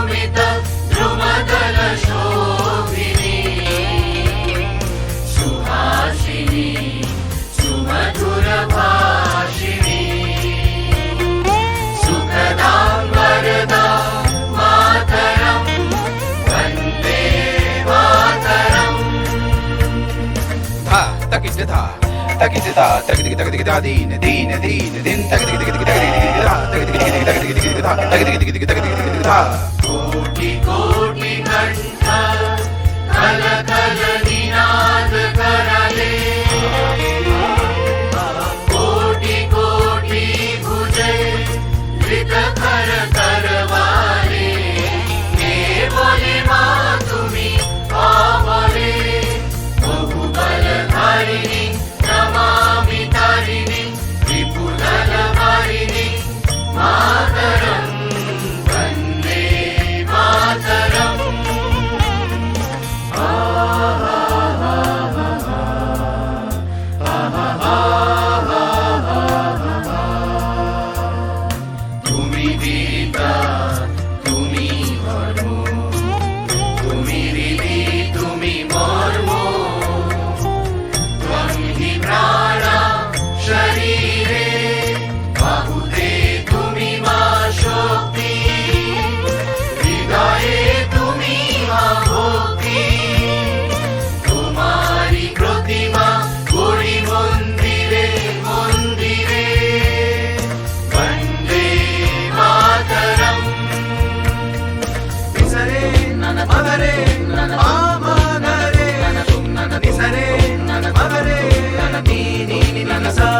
शोभित द्रुमदल शोभिनी सुहासिनी सुमधुर भाषिणी सुखदां वरदां मातरं वन्दे मातरम्। धा तकिजधा तकिजधा तकिदिग तकिदिग धा दीन दीन दीन दिन तकिदिग तकिदिग तकिदिग धा तकिदिग तकिदिग तकिदिग धा तकिदिग तकिदिग तकिदिग धा। कोटि कोटि कंठ कल कल निनाद करले कोटि कोटि भुजे धृत कर करवाले हे बोले माँ तुम्ही आवरे बहुबलधारिणी नमामि तारिणी विपुलबलधारिणी मातरं वन्दे मातरम्। তুমি পিতা তুমি ধর্ম তুমি রীতি তুমি মর্ম त्वं हि प्राणा शरीरे बाहुते तुमि मा शक्ति हृदये तुमि मा भक्ति तुम्हारी प्रतिमा गौरी मन्दिरे मन्दिरे वन्दे मातरम्। निसरे मगरे आमानरे निसरे मगरे नी नी नी नी सा